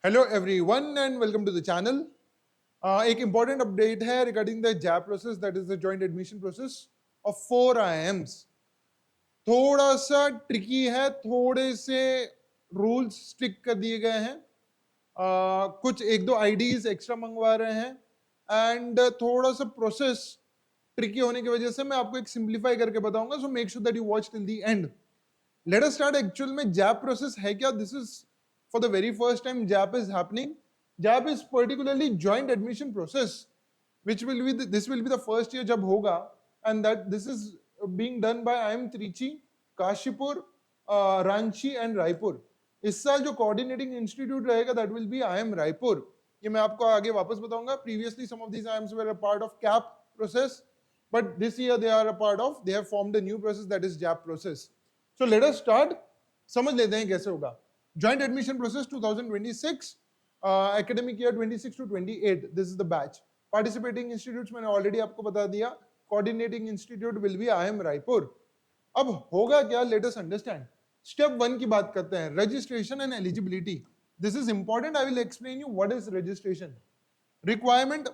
Hello everyone and welcome to the channel. एक important अपडेट है regarding the JAP process, that is the joint admission process of 4 IIMs। थोड़ा सा tricky है, थोड़े से रूल्स स्ट्रिक्ट कर दिए गए हैं, कुछ एक दो आईडीज एक्स्ट्रा मंगवा रहे हैं एंड थोड़ा सा प्रोसेस ट्रिकी होने की वजह से मैं आपको एक सिंप्लीफाई करके बताऊंगा, so make sure that you watch till the end. Let us start. Actual में जैब प्रोसेस है क्या? This is for the very first time JAP is happening. JAP is particularly joint admission process, which will be this will be the first year jab hoga, and that this is being done by IIM Trichy, Kashipur, Ranchi and Raipur. इस साल जो coordinating institute रहेगा that will be IIM Raipur. ये मैं आपको आगे वापस बताऊंगा। Previously some of these IIMs were a part of CAP process, but this year they are a part of, they have formed a new process that is JAP process. So let us start. समझ लेते हैं कैसे होगा। Joint admission process 2026, academic year 26 to 28. This is the batch. Participating institutes मैंने already आपको बता दिया। Coordinating institute will be IIM Raipur. अब होगा क्या? Let us understand. Step 1 की बात करते हैं, registration and eligibility. This is important. I will explain you what is registration. Requirement: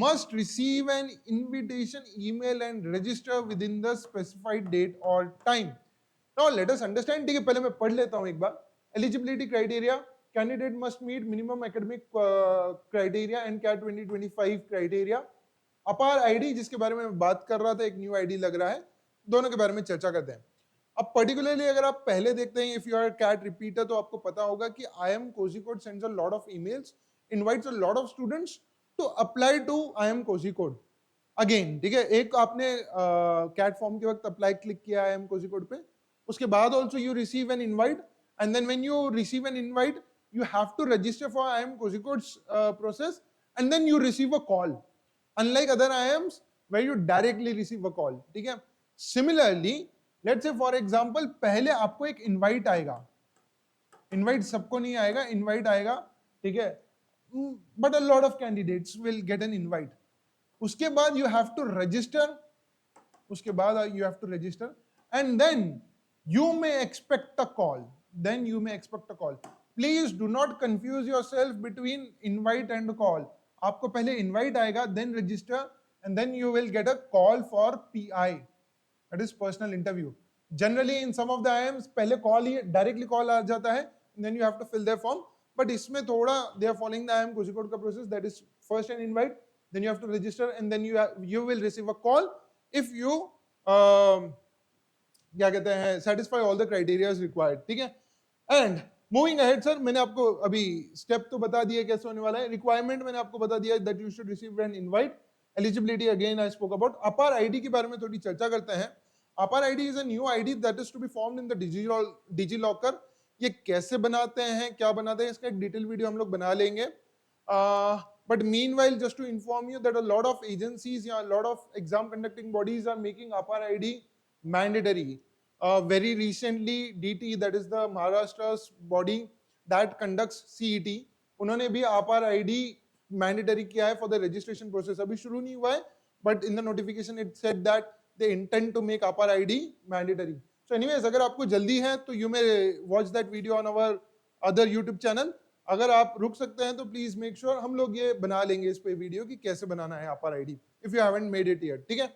must receive an invitation email and register within the specified date or time. Now let us understand. ठीक है, पहले मैं पढ़ लेता हूं एक बार। Eligibility criteria: candidate must meet minimum academic criteria and CAT 2025 criteria. अपार ID जिसके बारे में बात कर रहा था, एक न्यू आईडी लग रहा है, दोनों के बारे में चर्चा करते हैं। अब पर्टिकुलरली अगर आप पहले देखते हैं, if you are CAT repeater, तो आपको पता होगा कि IIM Kozhikode sends a lot of emails, invites a lot of students to apply to IIM Kozhikode. Again ठीक है, एक आपने कैट फॉर्म के वक्त अप्लाई क्लिक किया IIM Kozhikode पे, उसके बाद also you receive an invite, and then when you receive an invite you have to register for IIM Kozhikode's process, and then you receive a call, unlike other IIMs where you directly receive a call. ठीक है, similarly let's say for example पहले आपको एक invite आएगा, invite सबको नहीं आएगा, invite आएगा, ठीक है, but a lot of candidates will get an invite. उसके बाद you have to register, उसके बाद you have to register and then you may expect a call. Then you may expect a call. Please do not confuse yourself between invite and call. आपको पहले invite आएगा, then register, and then you will get a call for PI, that is personal interview. Generally in some of the IIMs पहले call ही directly call आ जाता है, and then you have to fill their form. But इसमें थोड़ा they are following the IIM Kozhikode का process, that is first an invite, then you have to register, and then you will receive a call if you क्या कहते हैं satisfy all the criteria required. ठीक है, and moving ahead sir, मैंने आपको अभी step तो बता दिया कैसे होने वाला है। रिक्वायरमेंट मैंने आपको बता दिया that you should receive an invite. Eligibility again I spoke about. APAR ID के बारे में थोड़ी चर्चा करते हैं। APAR ID is a new ID that is to be formed in the DigiLocker. ये कैसे बनाते हैं, क्या बनाते हैं, इसका एक डिटेल वीडियो हम लोग बना लेंगे। But meanwhile just to inform you that a lot of agencies या lot of exam conducting bodies are making APAAR ID mandatory. Very recently DT, that is the Maharashtra's body that conducts CET, उन्होंने भी APAR ID mandatory किया है for the registration process. अभी शुरू नहीं हुआ है, but in the notification it said that they intend to make APAR ID मैंडेटरी। सो एनीवेज, अगर आपको जल्दी है तो you may watch that video on our other YouTube channel. अगर आप रुक सकते हैं तो प्लीज मेक श्योर, हम लोग ये बना लेंगे इस पे वीडियो कि कैसे बनाना है APAR ID if you haven't made it yet. ठीक है,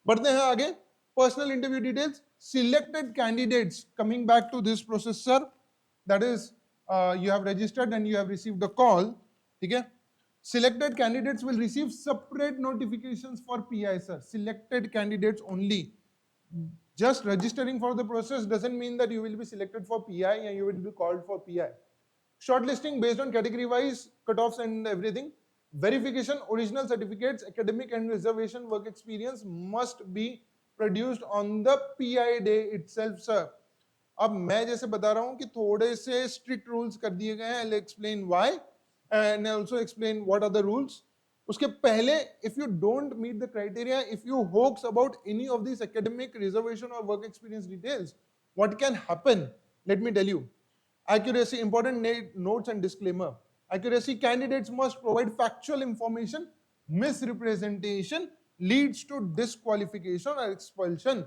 बढ़ते हैं आगे। Personal interview details. Selected candidates, coming back to this process sir, that is you have registered and you have received a call. ठीक है, selected candidates will receive separate notifications for PI sir. Selected candidates only. Just registering for the process doesn't mean that you will be selected for PI and you will be called for PI. Shortlisting based on category wise cutoffs and everything. Verification: original certificates, academic and reservation work experience must be produced on the PI day itself sir. अब मैं जैसे बता रहा हूं कि थोड़े से strict rules कर दिए गए हैं। I'll explain why and also explain what are the rules. उसके पहले, if you don't meet the criteria, if you hoax about any of these academic, reservation or work experience details, what can happen? Let me tell you. Accuracy: important notes and disclaimer. Accuracy: candidates must provide factual information. Misrepresentation leads to disqualification or expulsion.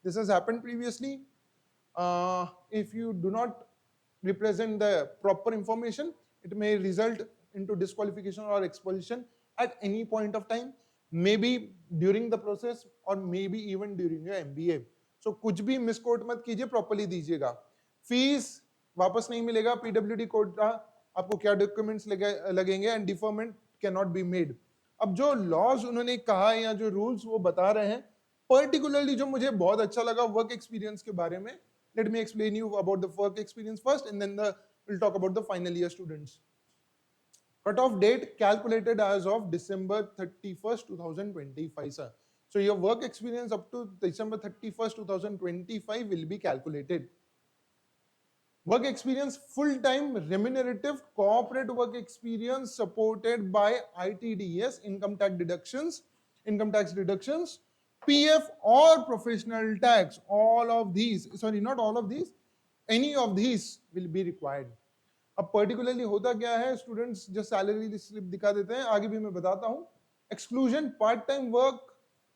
This has happened previously. If you do not represent the proper information, it may result into disqualification or expulsion at any point of time, maybe during the process or maybe even during your MBA. So कुछ भी misquote मत कीजिए, properly दीजिएगा. Fees वापस नहीं मिलेगा, PWD Kota आपको क्या डॉक्यूमेंट्स लगेंगे and deferment can not be made. अब जो लॉज उन्होंने कहा या जो रूल्स वो बता रहे हैं, पर्टिकुलरली जो मुझे बहुत अच्छा लगा वर्क एक्सपीरियंस के बारे में, let me explain you about the work experience first and then we'll talk about the final year students. Cut-off date calculated as of December 31st, 2025, sir. So your work experience up to December 31st, 2025 will be calculated. Work experience, full-time remunerative corporate work experience supported by ITDS, income tax deductions, PF or professional tax, all of these, sorry, not all of these, any of these will be required. अब particularly होता क्या है, students जो salary slip दिखा देते हैं, आगे भी मैं बताता हूं. Exclusion part time work,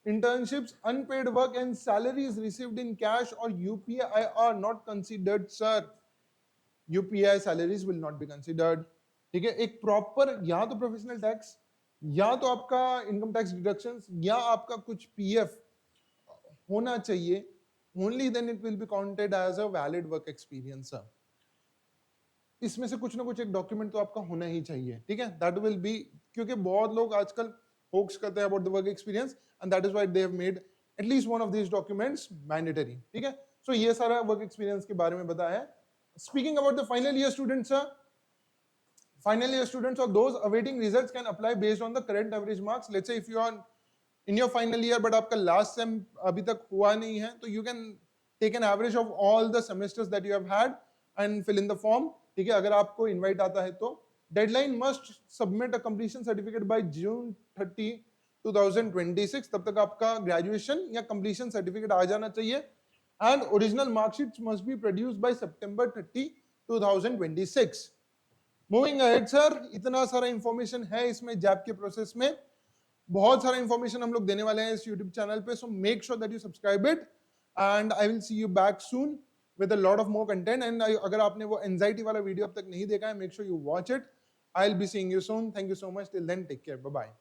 internships, unpaid work and salaries received in cash or UPI are not considered, sir. UPI salaries will not be considered. ठीक है, एक प्रॉपर या तो प्रोफेशनल टैक्स या तो आपका इनकम टैक्स डिडक्शंस या आपका कुछ पीएफ होना चाहिए. Only then it will be counted as a valid work experience. इसमें से कुछ ना कुछ एक डॉक्यूमेंट तो आपका होना ही चाहिए. ठीक है, दैट विल बी, क्योंकि बहुत लोग आजकल होक्स करते हैं about the work experience and that is why they have made at least one of these documents mandatory. ठीक है, सो ये सारा वर्क एक्सपीरियंस के बारे में बताया है. Speaking about the final year students, sir, final year students or those awaiting results can apply based on the current average marks. Let's say if you are in your final year but आपका last sem अभी तक हुआ नहीं है, तो you can take an average of all the semesters that you have had and fill in the form. ठीक है, अगर आपको invite आता है तो deadline must submit a completion certificate by June 30, 2026. तब तक आपका graduation या completion certificate आ जाना चाहिए. And original mark sheets must be produced by September 30, 2026. Moving ahead, sir, इतना सारा इंफॉर्मेशन है इसमें जैप के प्रोसेस में. बहुत सारा इंफॉर्मेशन हम लोग देने वाले हैं इस यूट्यूब चैनल पे. So make sure that you subscribe it and I will see you back soon with a lot of more content. And अगर आपने वो एंजाइटी वाला वीडियो अब तक नहीं देखा है, make sure you watch it. I will be seeing you soon. Thank you so much. Till then, take care. Bye bye.